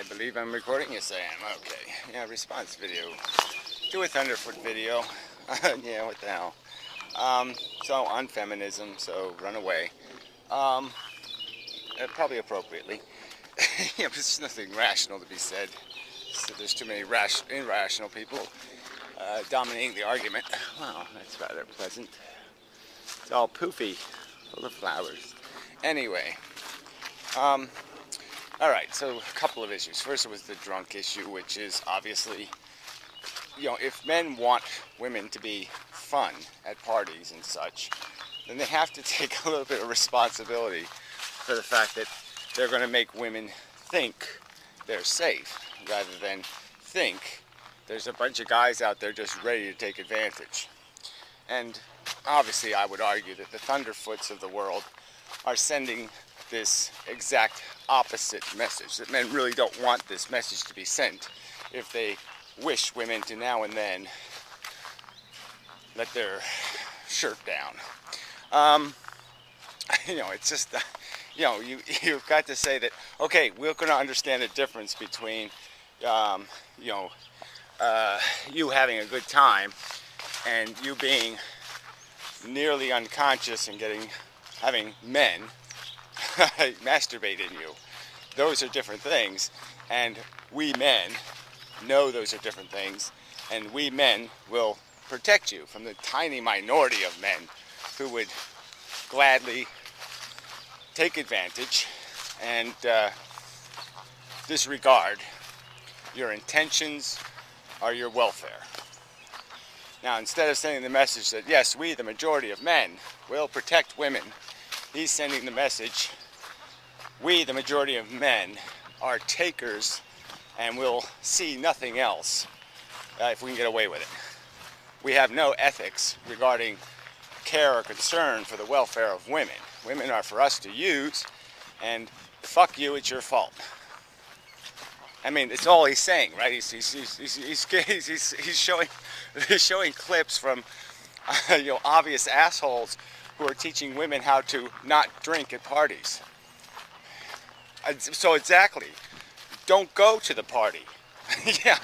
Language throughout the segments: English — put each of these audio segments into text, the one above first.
believe I'm recording. Yes, I am. Okay. Yeah, response video. Do a Thunderfoot video. Yeah, what the hell. So, on feminism, so run away. Probably appropriately. Yeah, but there's nothing rational to be said. So there's too many irrational people dominating the argument. Wow, that's rather pleasant. It's all poofy, full of flowers. Anyway, alright, so a couple of issues. First, it was the drunk issue, which is obviously, you know, if men want women to be fun at parties and such, then they have to take a little bit of responsibility for the fact that they're going to make women think they're safe, rather than think there's a bunch of guys out there just ready to take advantage. And obviously I would argue that the Thunderfoots of the world are sending this exact opposite message, that men really don't want this message to be sent if they wish women to now and then let their shirt down. You know, it's just, you know, you've got to say that, okay, we're going to understand the difference between, you know, you having a good time and you being nearly unconscious and having men masturbate in you. Those are different things, and we men know those are different things, and we men will protect you from the tiny minority of men who would gladly take advantage and disregard your intentions or your welfare. Now, instead of sending the message that, yes, we, the majority of men, will protect women, he's sending the message, we, the majority of men, are takers and will see nothing else if we can get away with it. We have no ethics regarding care or concern for the welfare of women. Women are for us to use, and fuck you, it's your fault. I mean, it's all he's saying, right? He's showing clips from you know, obvious assholes who are teaching women how to not drink at parties. So exactly, don't go to the party. Yeah,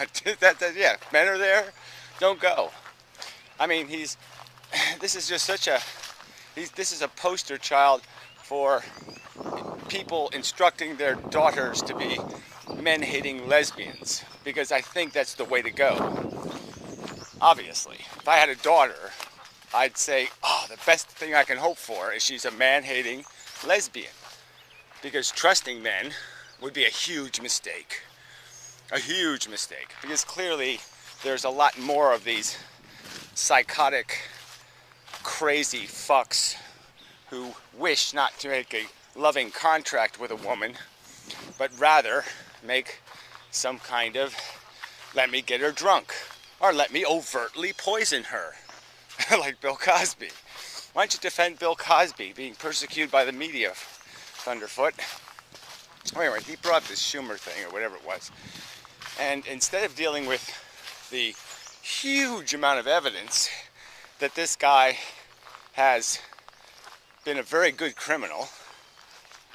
yeah, men are there, don't go. I mean, this is just such a, this is a poster child for people instructing their daughters to be men-hating lesbians, because I think that's the way to go. Obviously, if I had a daughter, I'd say, oh, the best thing I can hope for is she's a man-hating lesbian, because trusting men would be a huge mistake. A huge mistake, because clearly there's a lot more of these psychotic, crazy fucks who wish not to make a loving contract with a woman, but rather make some kind of, let me get her drunk, or let me overtly poison her, like Bill Cosby. Why don't you defend Bill Cosby being persecuted by the media, Thunderfoot? Anyway, he brought this Schumer thing, or whatever it was, and instead of dealing with the huge amount of evidence that this guy has been a very good criminal,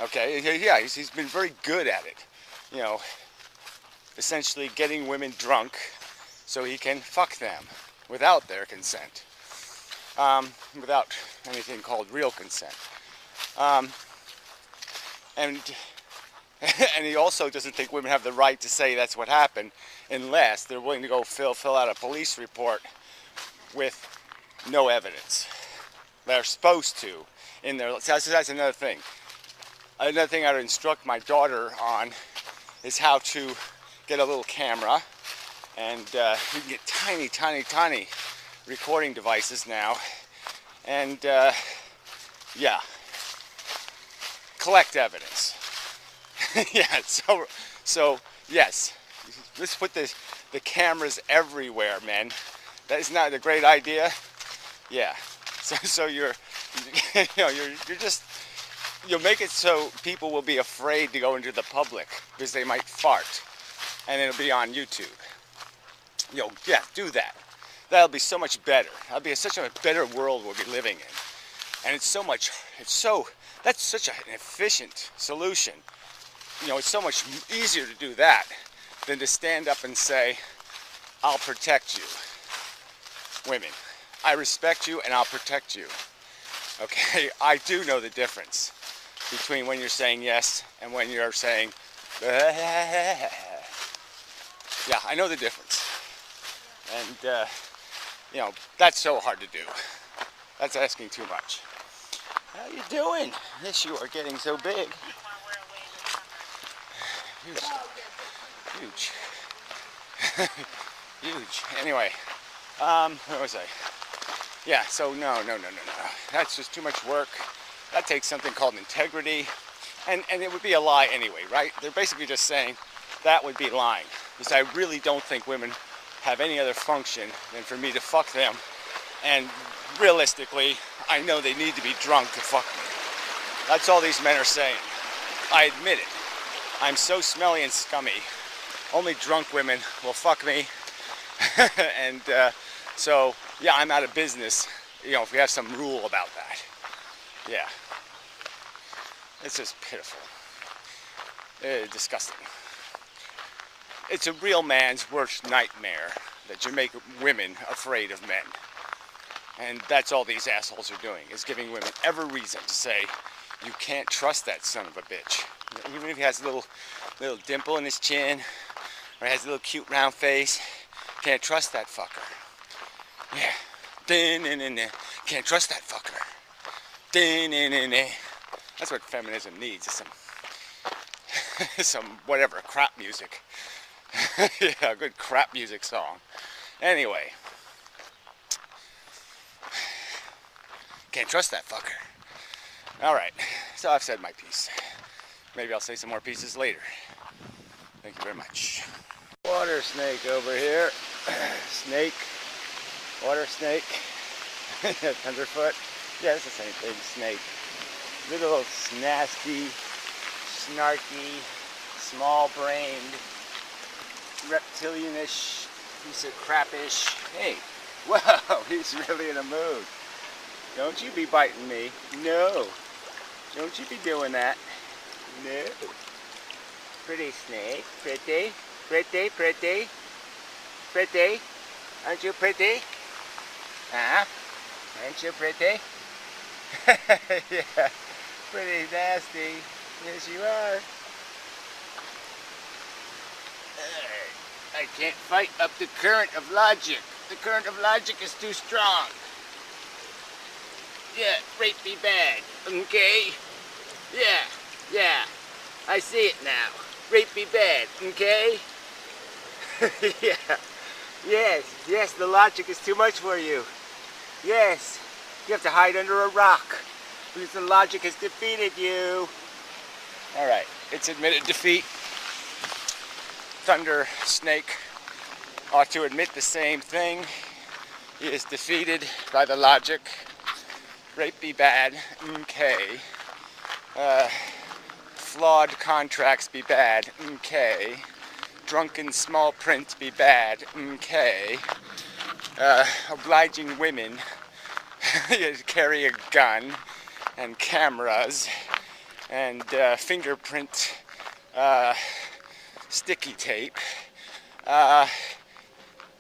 okay, yeah, he's been very good at it, you know, essentially getting women drunk so he can fuck them without their consent, without anything called real consent, and he also doesn't think women have the right to say that's what happened unless they're willing to go fill out a police report with no evidence. They're supposed to in there. That's another thing. Another thing I would instruct my daughter on is how to get a little camera, and you can get tiny recording devices now, and yeah, collect evidence. Yeah, so yes, let's put the cameras everywhere, men. That is not a great idea. Yeah, so you're you know, you'll make it so people will be afraid to go into the public because they might fart, and it'll be on YouTube. You know, yeah, do that. That'll be so much better. That'll be such a better world we'll be living in. And that's such an efficient solution you know, it's so much easier to do that than to stand up and say, I'll protect you. Women, I respect you and I'll protect you. Okay, I do know the difference between when you're saying yes and when you're saying, yeah, I know the difference. And, you know, that's so hard to do. That's asking too much. How you doing? Yes, you are getting so big. Huge. Huge. Huge. Anyway, where was I? Yeah, so no. That's just too much work. That takes something called integrity. And it would be a lie anyway, right? They're basically just saying that would be lying. Because I really don't think women have any other function than for me to fuck them. And realistically, I know they need to be drunk to fuck me. That's all these men are saying. I admit it. I'm so smelly and scummy. Only drunk women will fuck me. And so, yeah, I'm out of business, you know, if we have some rule about that. Yeah. It's just pitiful. Disgusting. It's a real man's worst nightmare that you make women afraid of men. And that's all these assholes are doing, is giving women every reason to say, you can't trust that son of a bitch. Even if he has a little dimple in his chin, or has a little cute round face, can't trust that fucker. Yeah. Can't trust that fucker. That's what feminism needs, is some whatever, crap music. Yeah, a good crap music song. Anyway. Can't trust that fucker. Alright, so I've said my piece. Maybe I'll say some more pieces later. Thank you very much. Water snake over here. Snake. Water snake. Tenderfoot. Yeah, it's the same thing. Snake. Little nasty, snarky, small-brained, reptilianish, piece of crapish. Hey, whoa, he's really in a mood. Don't you be biting me. No. Don't you be doing that. No. Pretty snake. Pretty. Pretty, pretty. Pretty. Aren't you pretty? Huh? Aren't you pretty? Yeah. Pretty nasty. Yes, you are. I can't fight up the current of logic. The current of logic is too strong. Yeah, rape me bad, okay? Yeah, I see it now. Rape me bad, okay? Yeah, yes, the logic is too much for you. Yes, you have to hide under a rock, because the logic has defeated you. Alright, it's admitted defeat. Thunder Snake ought to admit the same thing. He is defeated by the logic. Rape be bad, okay. Flawed contracts be bad, okay. Drunken small print be bad, okay. Obliging women carry a gun and cameras and fingerprint sticky tape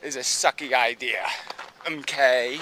is a sucky idea, okay.